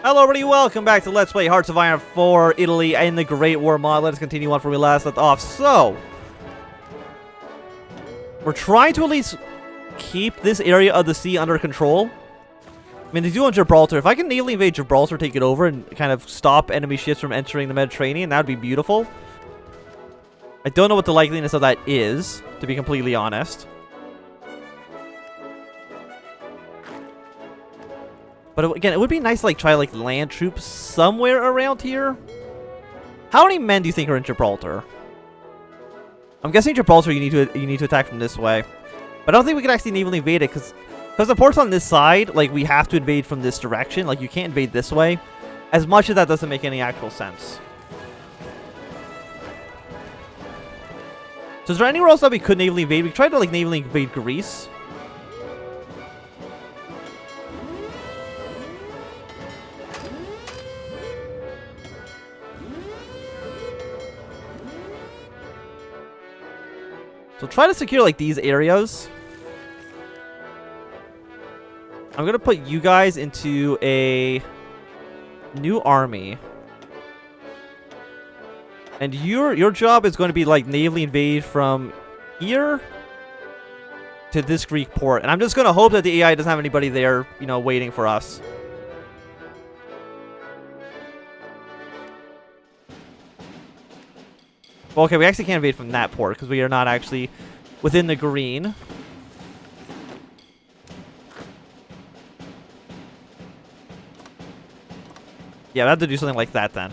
Hello everybody, welcome back to Let's Play Hearts of Iron 4 Italy in the Great War mod. Let's continue on from where we last left off. So, we're trying to at least keep this area of the sea under control. I mean, they do on Gibraltar. If I can naval invade Gibraltar, take it over, and kind of stop enemy ships from entering the Mediterranean, that would be beautiful. I don't know what the likeliness of that is, to be completely honest. But again, it would be nice to try to land troops somewhere around here. How many men do you think are in Gibraltar? I'm guessing Gibraltar you need to attack from this way. But I don't think we can actually navally invade it because the port's on this side, we have to invade from this direction. You can't invade this way. As much as that doesn't make any actual sense. So is there anywhere else that we could navally invade? We tried to navally invade Greece. So try to secure these areas. I'm gonna put you guys into a new army. And your job is going to be navally invade from here to this Greek port. And I'm just gonna hope that the AI doesn't have anybody there, waiting for us. Well, okay, we actually can't invade from that port because we are not actually within the green. Yeah, we have to do something like that then.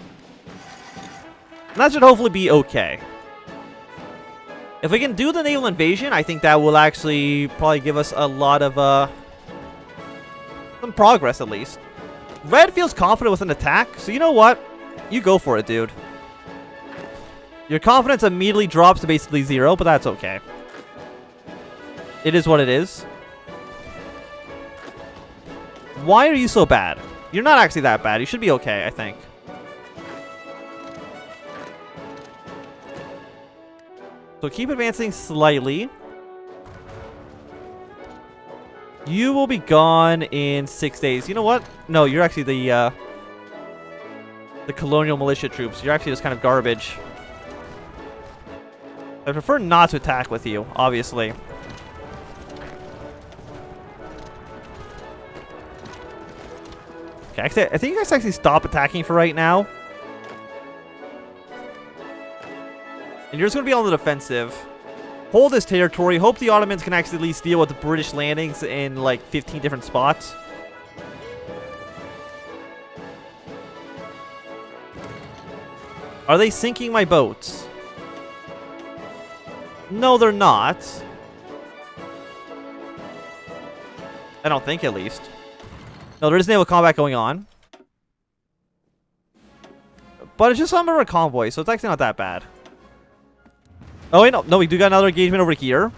And that should hopefully be okay. If we can do the naval invasion, I think that will actually probably give us a lot of some progress at least. Red feels confident with an attack, so you know what? You go for it, dude. Your confidence immediately drops to basically 0, but that's okay. It is what it is. Why are you so bad? You're not actually that bad. You should be okay, I think. So keep advancing slightly. You will be gone in 6 days. You know what? No, you're actually the colonial militia troops. You're actually just kind of garbage. I prefer not to attack with you, obviously. Okay, actually, I think you guys actually stop attacking for right now. And you're just going to be on the defensive. Hold this territory. Hope the Ottomans can actually at least deal with the British landings in 15 different spots. Are they sinking my boats? No, they're not. I don't think, at least. No, there is naval combat going on. But it's just some of a convoy, so it's actually not that bad. Oh, wait, no. No, we do got another engagement over here.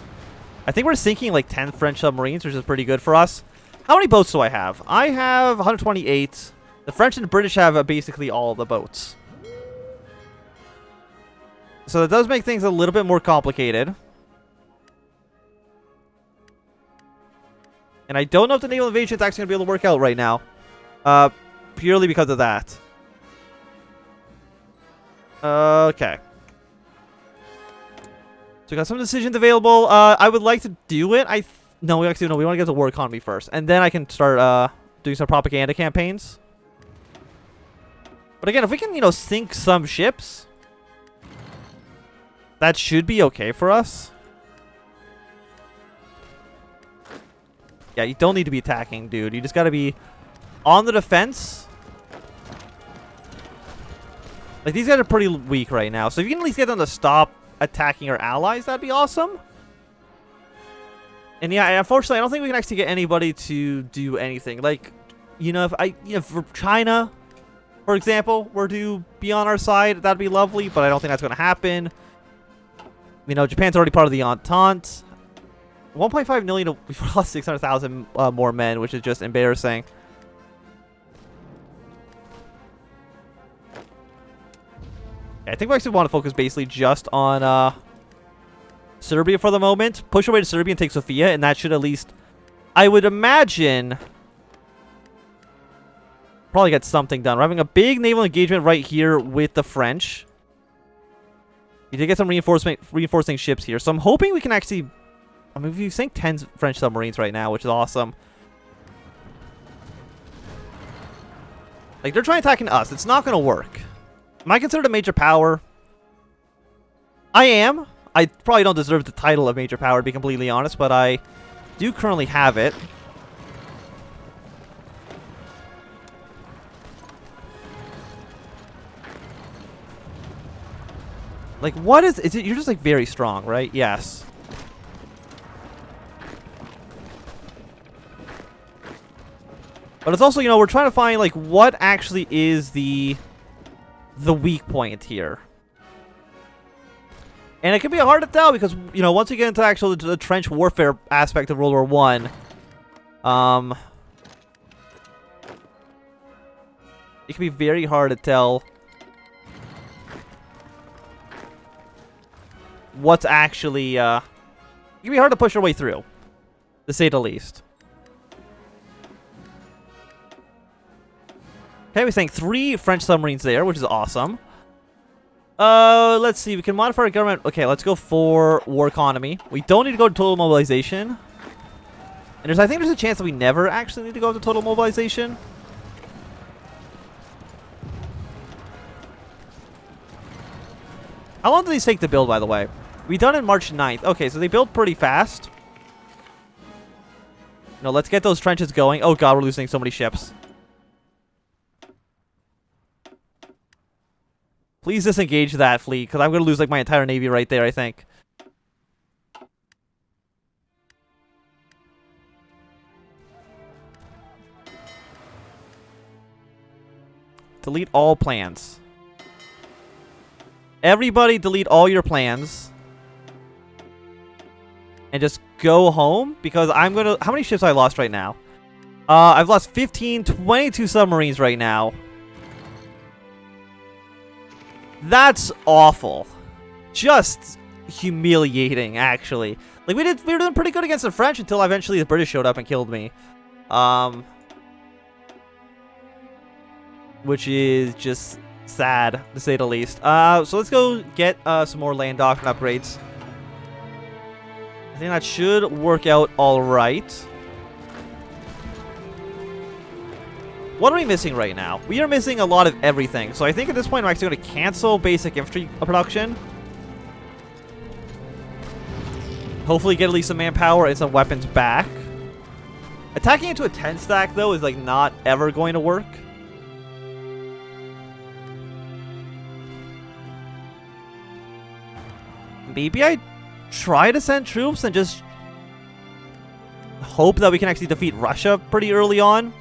I think we're sinking 10 French submarines, which is pretty good for us. How many boats do I have? I have 128. The French and the British have basically all the boats. So that does make things a little bit more complicated. And I don't know if the naval invasion is actually going to be able to work out right now. Purely because of that. Okay. So we got some decisions available. I would like to do it. No, we want to get the war economy first. And then I can start doing some propaganda campaigns. But again, if we can, sink some ships... that should be okay for us. Yeah, you don't need to be attacking, dude. You just gotta be on the defense. These guys are pretty weak right now. So if you can at least get them to stop attacking our allies, that'd be awesome. And yeah, unfortunately, I don't think we can actually get anybody to do anything. If for China, for example, were to be on our side, that'd be lovely. But I don't think that's going to happen. Japan's already part of the Entente. 1.5 million, we've lost 600,000 more men, which is just embarrassing. I think we actually want to focus basically just on Serbia for the moment. Push away to Serbia and take Sofia, and that should at least, I would imagine, probably get something done. We're having a big naval engagement right here with the French. We did get some reinforcing ships here, so I'm hoping we can actually... I mean, we've sank 10 French submarines right now, which is awesome. Like, they're trying attacking us. It's not going to work. Am I considered a major power? I am. I probably don't deserve the title of major power, to be completely honest, but I do currently have it. Like, what is it? You're just, like, very strong, right? Yes. But it's also, you know, we're trying to find, like, what actually is the weak point here. And it can be hard to tell because, you know, once you get into actual the trench warfare aspect of World War I, it can be very hard to tell what's actually, it can be hard to push our way through, to say the least. Okay, we sank 3 French submarines there, which is awesome. Let's see. We can modify our government. Okay, let's go for war economy. We don't need to go to total mobilization. And I think there's a chance that we never actually need to go to total mobilization. How long do these take to build, by the way? We done in March 9th. Okay, so they build pretty fast. No, let's get those trenches going. Oh god, we're losing so many ships. Please disengage that fleet, because I'm going to lose like my entire navy right there, I think. Delete all plans. Everybody delete all your plans. And just go home, because I'm going to... How many ships have I lost right now? I've lost 22 submarines right now. That's awful. Just humiliating, actually. Like, we were doing pretty good against the French until eventually the British showed up and killed me. Which is just sad, to say the least. So let's go get some more land doctrine upgrades. I think that should work out all right. What are we missing right now? We are missing a lot of everything. So I think at this point I'm actually going to cancel basic infantry production. Hopefully get at least some manpower and some weapons back. Attacking into a 10 stack though is like not ever going to work. Maybe I try to send troops and just hope that we can actually defeat Russia pretty early on.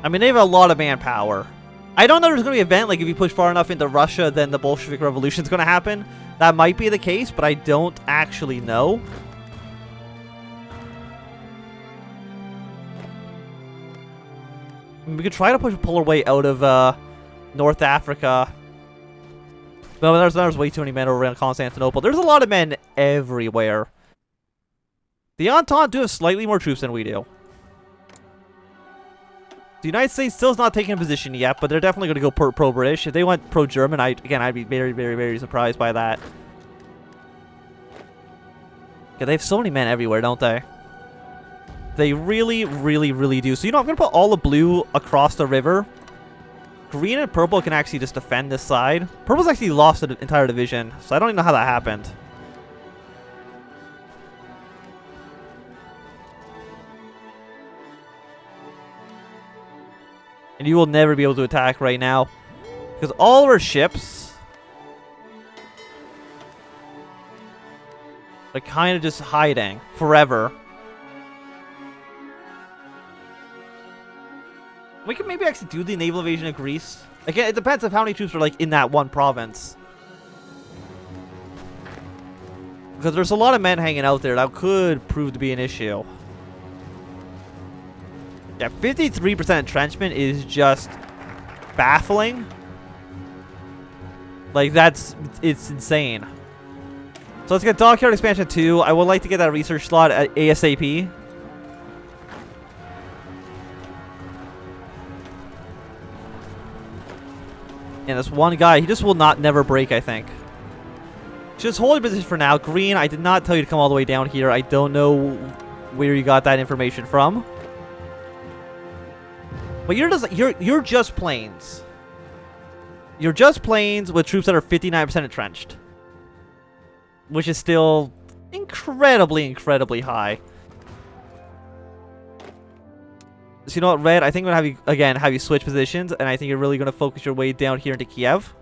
I mean, they have a lot of manpower. I don't know if there's going to be an event, like if you push far enough into Russia, then the Bolshevik Revolution is going to happen. That might be the case, but I don't actually know. I mean, we could try to pull our way out of North Africa. But there's way too many men over in Constantinople. There's a lot of men everywhere. The Entente do have slightly more troops than we do. The United States still is not taking a position yet, but they're definitely going to go pro-British. If they went pro-German, I'd be very, very, very surprised by that. Yeah, they have so many men everywhere, don't they? They really, really, really do. So, you know, I'm going to put all the blue across the river. Green and purple can actually just defend this side. Purple's actually lost an entire division, so I don't even know how that happened. And you will never be able to attack right now. Because all of our ships are kind of just hiding forever. We can maybe actually do the naval invasion of Greece. Again, it depends on how many troops are like in that one province. Because there's a lot of men hanging out there that could prove to be an issue. Yeah, 53% entrenchment is just baffling. Like, it's insane. So let's get Dockyard Expansion 2. I would like to get that research slot at ASAP. And this one guy, he just will not never break, I think. Just hold your position for now. Green, I did not tell you to come all the way down here. I don't know where you got that information from. But you're just plains. You're just plains with troops that are 59% entrenched. Which is still incredibly, incredibly high. So you know what, Red? I think I'm going to have you switch positions. And I think you're really going to focus your way down here into Kiev.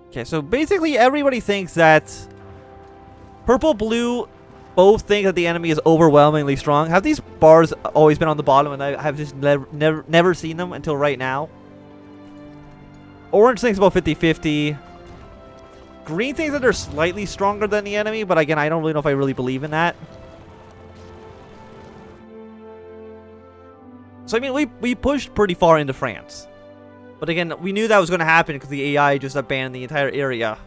Okay, so basically everybody thinks that purple, blue both think that the enemy is overwhelmingly strong. Have these bars always been on the bottom and I have just never seen them until right now? Orange thinks about 50-50. Green thinks that they're slightly stronger than the enemy, but again, I don't really know if I really believe in that. So I mean, we pushed pretty far into France. But again, we knew that was going to happen because the AI just abandoned the entire area.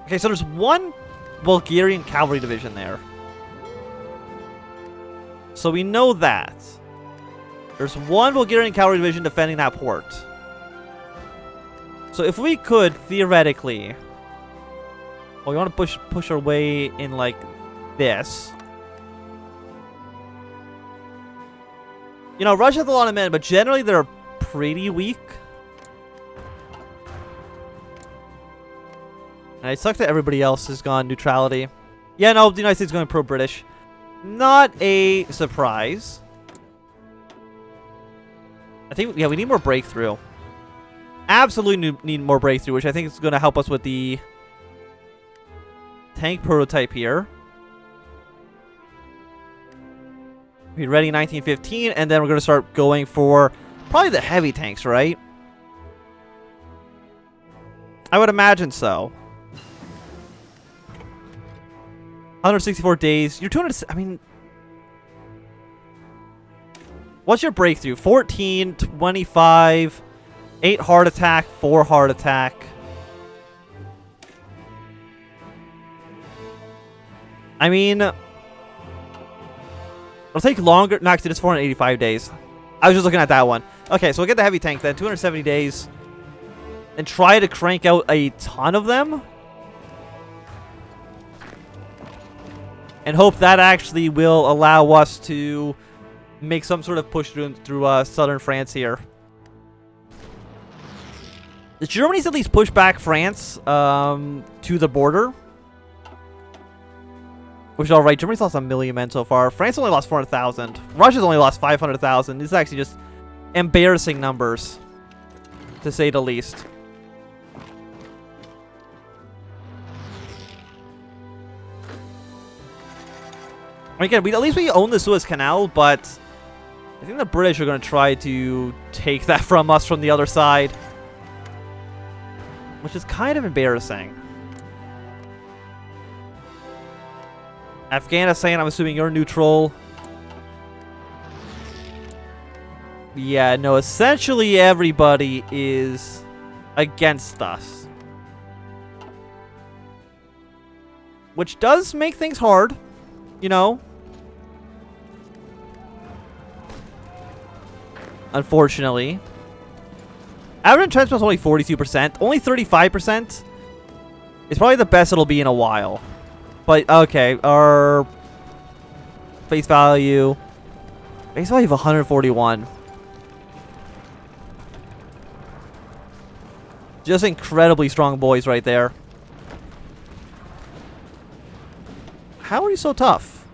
Okay, so there's one Bulgarian cavalry division there. So we know that. There's one Bulgarian cavalry division defending that port. So if we could, theoretically... Well, we want to push our way in like this. You know, Russia has a lot of men, but generally they're pretty weak. And it sucks that everybody else has gone neutrality. Yeah, no, the United States is going pro-British. Not a surprise. I think, yeah, we need more breakthrough. Absolutely need more breakthrough, which I think is going to help us with the tank prototype here. Be ready in 1915, and then we're going to start going for probably the heavy tanks, right? I would imagine so. 164 days. You're 200. I mean, what's your breakthrough? 14, 25, 8 heart attack, 4 heart attack. I mean, it'll take longer. No, actually, it's 485 days. I was just looking at that one. Okay, so we'll get the heavy tank then. 270 days. And try to crank out a ton of them. And hope that actually will allow us to make some sort of push through southern France here. The Germany's at least pushed back France to the border. Which is alright. Germany's lost 1 million men so far. France only lost 400,000. Russia's only lost 500,000. This is actually just embarrassing numbers, to say the least. Again, at least we own the Suez Canal, but I think the British are going to try to take that from us from the other side. Which is kind of embarrassing. Afghanistan, I'm assuming you're neutral. Yeah, no, essentially everybody is against us. Which does make things hard, you know. Unfortunately. Average entrenchment is only 42%. Only 35% is probably the best it'll be in a while. But, okay, our face value of 141. Just incredibly strong boys right there. How are you so tough?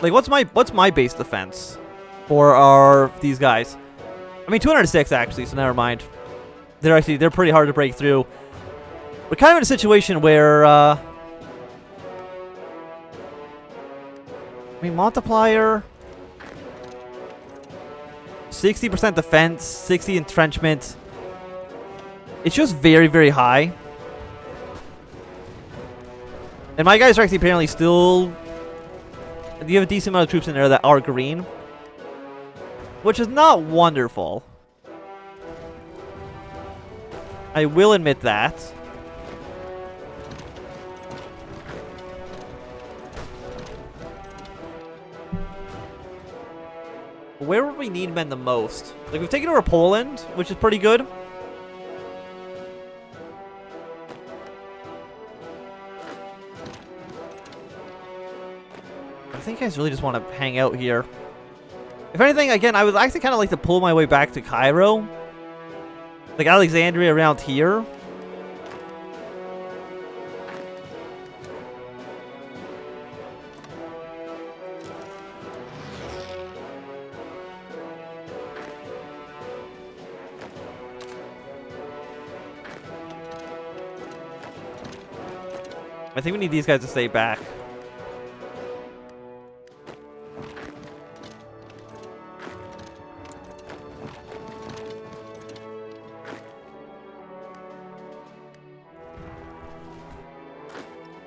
Like, what's my base defense for these guys? I mean, 206 actually, so never mind. They're pretty hard to break through. We're kind of in a situation where I mean, multiplier 60% defense, 60 entrenchment. It's just very, very high. And my guys are actually apparently still... You have a decent amount of troops in there that are green. Which is not wonderful. I will admit that. Where would we need men the most? Like, we've taken over Poland, which is pretty good. I think I really just want to hang out here. If anything, again, I would actually kind of like to pull my way back to Cairo. Like Alexandria around here. I think we need these guys to stay back.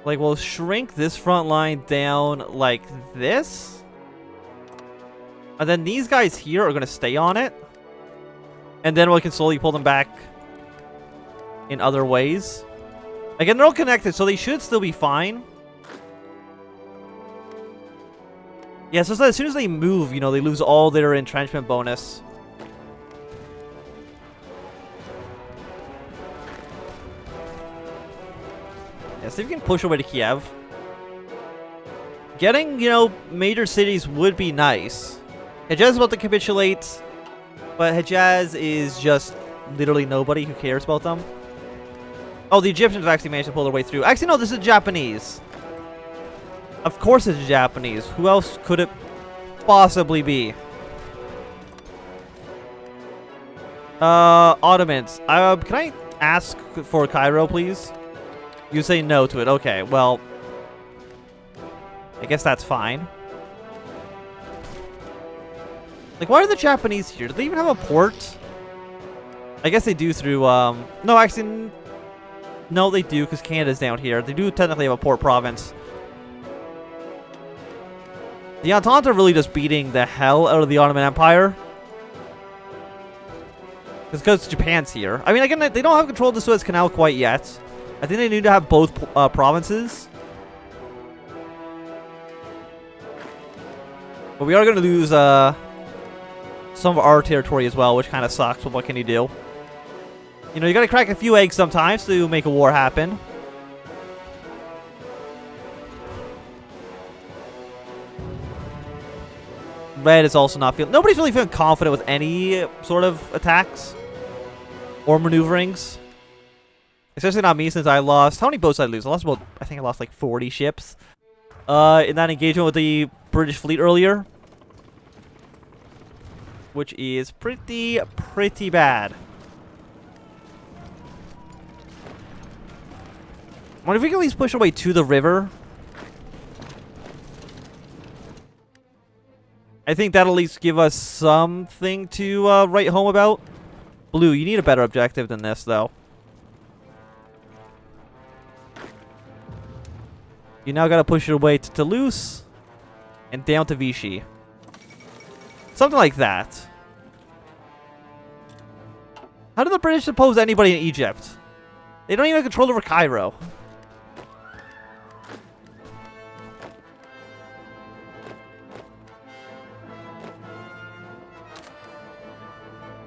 Like, we'll shrink this front line down like this. And then these guys here are going to stay on it. And then we can slowly pull them back in other ways. Again, they're all connected, so they should still be fine. Yeah, so as soon as they move, you know, they lose all their entrenchment bonus. Yeah, see if we can push away to Kiev. Getting, you know, major cities would be nice. Hejaz is about to capitulate, but Hejaz is just literally nobody who cares about them. Oh, the Egyptians have actually managed to pull their way through. Actually, no, this is Japanese. Of course it's Japanese. Who else could it possibly be? Ottomans. Can I ask for Cairo, please? You say no to it. Okay, well, I guess that's fine. Like, why are the Japanese here? Do they even have a port? I guess they do through, no, actually, no, they do, because Canada's down here. They do technically have a port province. The Entente are really just beating the hell out of the Ottoman Empire. It's because Japan's here. I mean, again, they don't have control of the Suez Canal quite yet. I think they need to have both provinces. But we are going to lose some of our territory as well, which kind of sucks, but what can you do? You know, you gotta crack a few eggs sometimes to make a war happen. Red is also not feeling... Nobody's really feeling confident with any sort of attacks or maneuverings. Especially not me, since I lost... How many boats did I lose? I lost about... I think I lost like 40 ships. In that engagement with the British fleet earlier. Which is pretty bad. I wonder if we can at least push our way to the river. I think that'll at least give us something to write home about. Blue, you need a better objective than this, though. You now gotta push your way to Toulouse and down to Vichy. Something like that. How do the British oppose anybody in Egypt? They don't even have control over Cairo.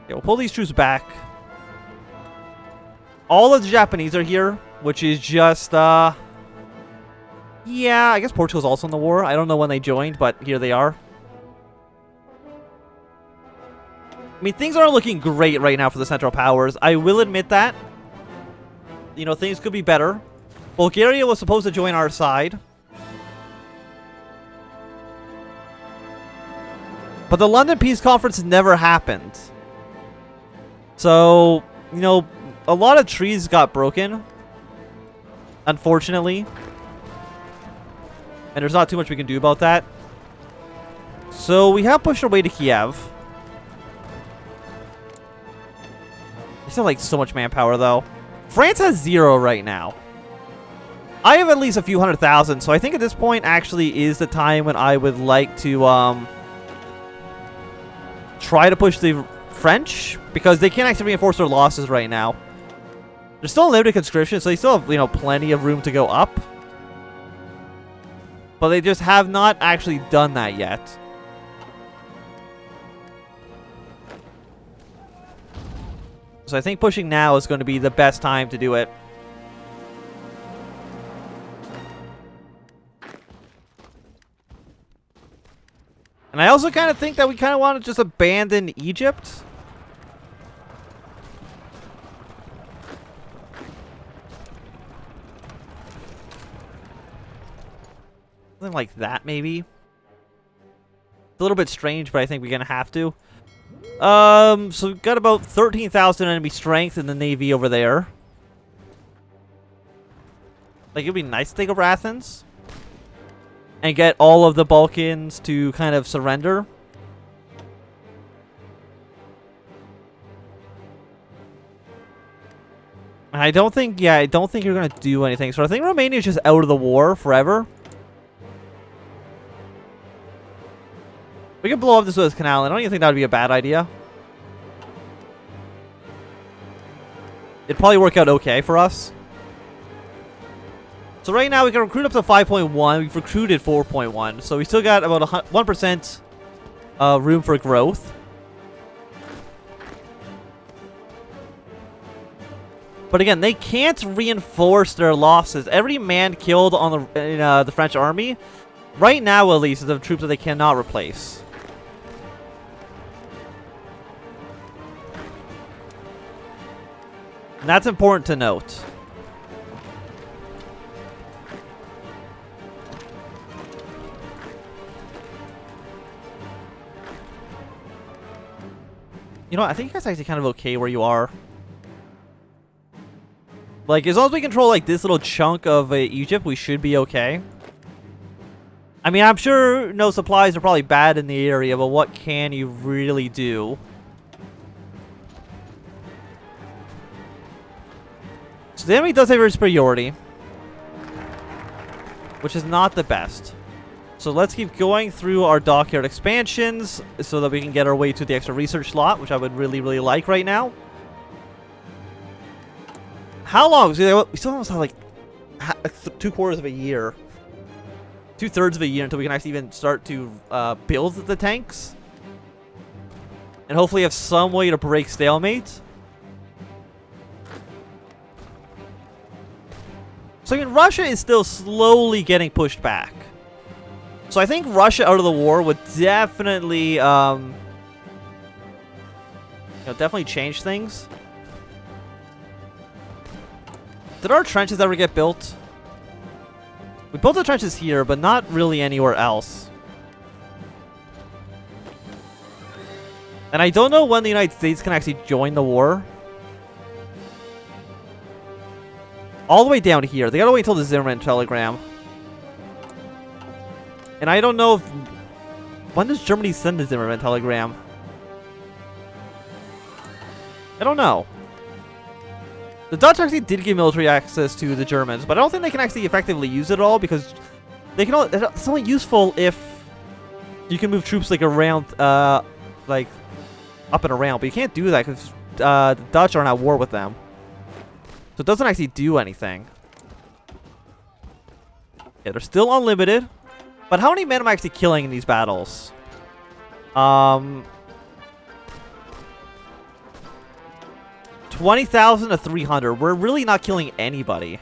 Okay, we'll pull these troops back. All of the Japanese are here, which is just, yeah, I guess Portugal's also in the war. I don't know when they joined, but here they are. I mean, things aren't looking great right now for the Central Powers. I will admit that. You know, things could be better. Bulgaria was supposed to join our side. But the London Peace Conference never happened. So, you know, a lot of trees got broken. Unfortunately. And there's not too much we can do about that. So, we have pushed our way to Kiev. We still have, like, so much manpower, though. France has 0 right now. I have at least a few 100,000, so I think at this point actually is the time when I would like to try to push the French, because they can't actually reinforce their losses right now. There's still limited conscription, so they still have, you know, plenty of room to go up. But they just have not actually done that yet. So I think pushing now is going to be the best time to do it. And I also kind of think that we kind of want to just abandon Egypt. Something like that, maybe. It's a little bit strange, but I think we're going to have to. So we've got about 13,000 enemy strength in the Navy over there. Like, it'd be nice to take over Athens. And get all of the Balkans to kind of surrender. And I don't think, yeah, I don't think you're going to do anything. So I think Romania is just out of the war forever. We could blow up the Suez Canal. I don't even think that would be a bad idea. It'd probably work out okay for us. So right now we can recruit up to 5.1. We've recruited 4.1. So we still got about 1% room for growth. But again, they can't reinforce their losses. Every man killed on the French army, right now at least, is of troops that they cannot replace. And that's important to note. You know, I think you guys are actually kind of okay where you are. Like, as long as we control, like, this little chunk of Egypt, we should be okay. I mean, I'm sure no supplies are probably bad in the area, but what can you really do? So the enemy does have his superiority, which is not the best. So let's keep going through our dockyard expansions so that we can get our way to the extra research slot, which I would really, really like right now. How long? We still almost have like 2/4 of a year. 2/3 of a year until we can actually even start to build the tanks. And hopefully have some way to break stalemate. So I mean, Russia is still slowly getting pushed back. So I think Russia out of the war would definitely, definitely change things. Did our trenches ever get built? We built the trenches here, but not really anywhere else. And I don't know when the United States can actually join the war. All the way down here. They gotta wait until the Zimmerman telegram. And I don't know if... When does Germany send the Zimmerman telegram? I don't know. The Dutch actually did give military access to the Germans, but I don't think they can actually effectively use it all because they can. It's only useful if you can move troops like around, like up and around. But you can't do that because the Dutch are at war with them, so it doesn't actually do anything. Yeah, they're still unlimited. But how many men am I actually killing in these battles? 20,000 to 300. We're really not killing anybody.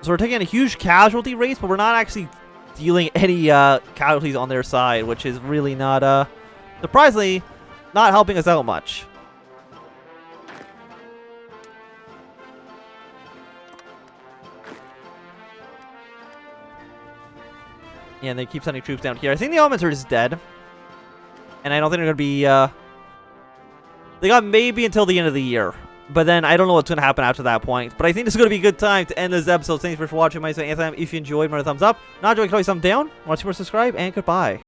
So we're taking a huge casualty rate, but we're not actually dealing any casualties on their side, which is really not, surprisingly, not helping us out much. Yeah, and they keep sending troops down here. I think the Ottomans are just dead. And I don't think they're going to be... They got maybe until the end of the year. But then I don't know what's going to happen after that point. But I think this is going to be a good time to end this episode. Thanks for watching. My name is Anthony. If you enjoyed, remember thumbs up. Not enjoying, thumb down. Want to see more, subscribe, and goodbye.